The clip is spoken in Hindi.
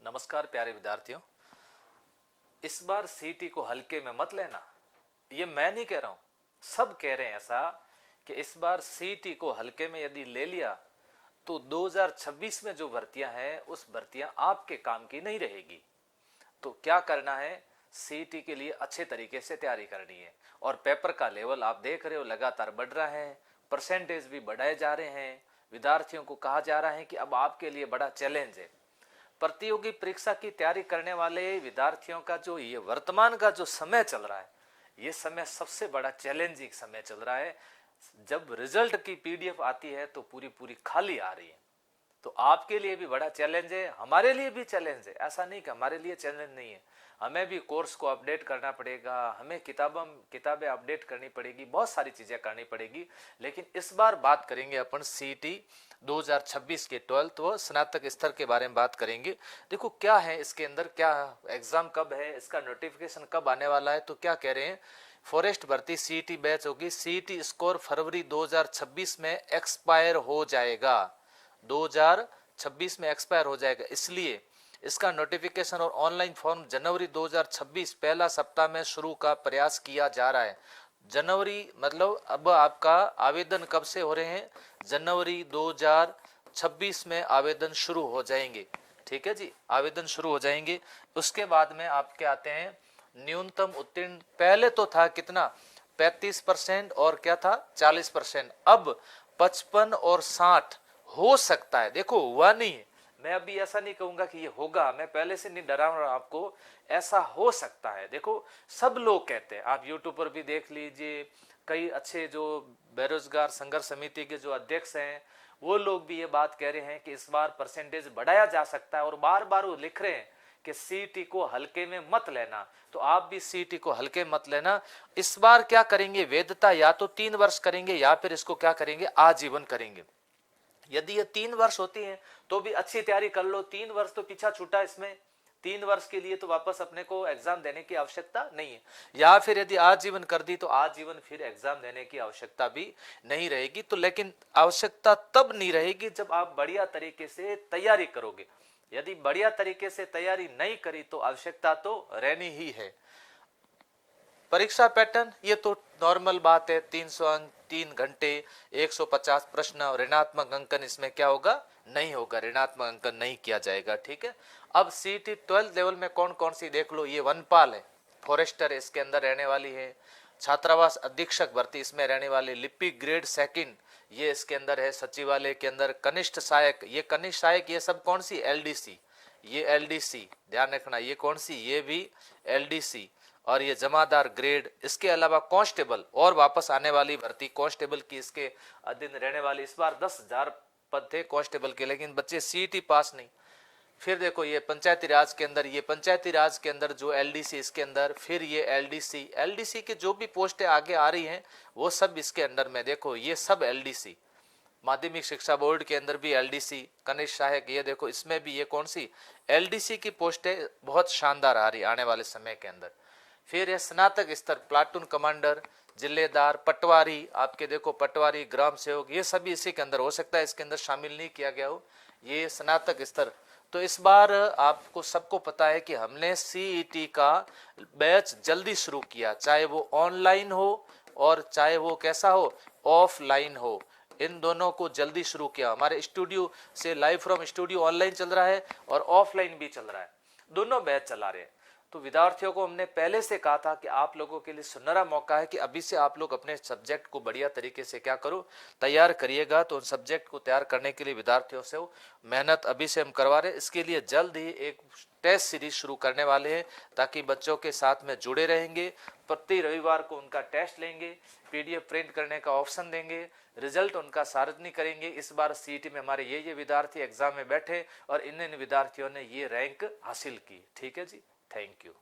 नमस्कार प्यारे विद्यार्थियों। इस बार सीटी को हल्के में मत लेना। ये मैं नहीं कह रहा हूं, सब कह रहे हैं ऐसा कि इस बार सीटी को हल्के में यदि ले लिया तो 2026 में जो भर्तियां हैं उस भर्तियां आपके काम की नहीं रहेगी। तो क्या करना है, सीटी के लिए अच्छे तरीके से तैयारी करनी है। और पेपर का लेवल आप देख रहे हो लगातार बढ़ रहा है, परसेंटेज भी बढ़ाए जा रहे हैं। विद्यार्थियों को कहा जा रहा है कि अब आपके लिए बड़ा चैलेंज है। प्रतियोगी परीक्षा की तैयारी करने वाले विद्यार्थियों का जो ये वर्तमान का जो समय चल रहा है, ये समय सबसे बड़ा चैलेंजिंग समय चल रहा है। जब रिजल्ट की पीडीएफ आती है तो पूरी पूरी खाली आ रही है। तो आपके लिए भी बड़ा चैलेंज है, हमारे लिए भी चैलेंज है। ऐसा नहीं कि हमारे लिए चैलेंज नहीं है, हमें भी कोर्स को अपडेट करना पड़ेगा, हमें किताबें अपडेट करनी पड़ेगी, बहुत सारी चीजें करनी पड़ेगी। लेकिन इस बार बात करेंगे अपन सीटी 2026 के 12th व स्नातक स्तर के बारे में बात करेंगे। देखो क्या है इसके अंदर, क्या एग्जाम कब है, इसका नोटिफिकेशन कब आने वाला है। तो क्या कह रहे हैं, फॉरेस्ट भर्ती सीटी बैच होगी, सीटी स्कोर फरवरी 2026 में एक्सपायर हो जाएगा। 2026 में एक्सपायर हो जाएगा, इसलिए इसका नोटिफिकेशन और ऑनलाइन फॉर्म जनवरी 2026 पहला सप्ताह में शुरू का प्रयास किया जा रहा है। जनवरी मतलब अब आपका आवेदन कब से हो रहे हैं, जनवरी 2026 में आवेदन शुरू हो जाएंगे। ठीक है जी, आवेदन शुरू हो जाएंगे। उसके बाद में आपके आते हैं न्यूनतम उत्तीर्ण। पहले तो था कितना, 35% और क्या था 40%, अब 55 और 60 हो सकता है। देखो हुआ नहीं है, मैं अभी ऐसा नहीं कहूंगा कि ये होगा, मैं पहले से नहीं डरा रहा आपको, ऐसा हो सकता है। देखो सब लोग कहते हैं, आप यूट्यूब पर भी देख लीजिए, कई अच्छे जो बेरोजगार संघर्ष समिति के जो अध्यक्ष हैं वो लोग भी ये बात कह रहे हैं कि इस बार परसेंटेज बढ़ाया जा सकता है। और बार बार वो लिख रहे हैं कि सीटी को हल्के में मत लेना। तो आप भी सीटी को हल्के मत लेना। इस बार क्या करेंगे, वैधता या तो 3 वर्ष करेंगे या फिर इसको क्या करेंगे, आजीवन करेंगे। यदि ये 3 वर्ष होती है तो भी अच्छी तैयारी कर लो, 3 वर्ष तो पीछा छूटा इसमें, 3 वर्ष के लिए तो वापस अपने को एग्जाम देने की आवश्यकता नहीं है। या फिर यदि आजीवन कर दी तो आजीवन फिर एग्जाम देने की आवश्यकता भी नहीं रहेगी। तो लेकिन आवश्यकता तब नहीं रहेगी जब आप बढ़िया तरीके से तैयारी करोगे। यदि बढ़िया तरीके से तैयारी नहीं करी तो आवश्यकता तो रहनी ही है। परीक्षा पैटर्न ये तो नॉर्मल बात है, 300 अंक, 3 घंटे, 150 प्रश्न। ऋणात्मक अंकन इसमें क्या होगा, नहीं होगा, ऋणात्मक अंकन नहीं किया जाएगा। ठीक है। अब सीटी 12 लेवल में कौन कौन सी देख लो, ये वनपाल है, फॉरेस्टर इसके अंदर रहने वाली है, छात्रावास अधीक्षक भर्ती इसमें रहने वाली, लिपिक ग्रेड 2 ये इसके अंदर है, सचिवालय के अंदर कनिष्ठ सहायक, ये कनिष्ठ सहायक ये सब कौन सी, एलडीसी, ये एलडीसी ध्यान रखना, ये कौन सी, ये भी एलडीसी। और ये जमादार ग्रेड। इसके अलावा कांस्टेबल और वापस आने वाली भर्ती कांस्टेबल की इसके अधीन रहने वाली। इस बार 10,000 पद थे कांस्टेबल के, लेकिन बच्चे सीटी पास नहीं। फिर देखो ये पंचायती राज के अंदर, ये पंचायती राज के अंदर जो एलडीसी इसके अंदर, फिर ये एलडीसी के जो भी पोस्टें आगे आ रही हैं वो सब इसके अंदर में। देखो ये सब एलडीसी, माध्यमिक शिक्षा बोर्ड के अंदर भी एलडीसी, कनिष्ठ सहायक, ये देखो इसमें भी ये कौन सी, एलडीसी की पोस्टें बहुत शानदार आ रही आने वाले समय के अंदर। फिर ये स्नातक स्तर, प्लाटून कमांडर, जिलेदार, पटवारी, आपके देखो पटवारी, ग्राम सेवक, ये सभी इसी के अंदर। हो सकता है इसके अंदर शामिल नहीं किया गया हो, ये स्नातक स्तर। तो इस बार आपको सबको पता है कि हमने सीईटी का बैच जल्दी शुरू किया, चाहे वो ऑनलाइन हो और चाहे वो कैसा हो, ऑफलाइन हो, इन दोनों को जल्दी शुरू किया। हमारे स्टूडियो से लाइव फ्रॉम स्टूडियो ऑनलाइन चल रहा है और ऑफलाइन भी चल रहा है, दोनों बैच चला रहे हैं। तो विद्यार्थियों को हमने पहले से कहा था कि आप लोगों के लिए सुनहरा मौका है कि अभी से आप लोग अपने सब्जेक्ट को बढ़िया तरीके से क्या करो, तैयार करिएगा। तो उन सब्जेक्ट को तैयार करने के लिए विद्यार्थियों से मेहनत अभी से हम करवा रहे हैं। इसके लिए जल्द ही एक टेस्ट सीरीज शुरू करने वाले हैं ताकि बच्चों के साथ में जुड़े रहेंगे। प्रति रविवार को उनका टेस्ट लेंगे, पीडीएफ प्रिंट करने का ऑप्शन देंगे, रिजल्ट उनका सार्वजनिक करेंगे। इस बार सीईटी में हमारे ये विद्यार्थी एग्जाम में बैठे और इन विद्यार्थियों ने ये रैंक हासिल की। ठीक है जी, थैंक यू।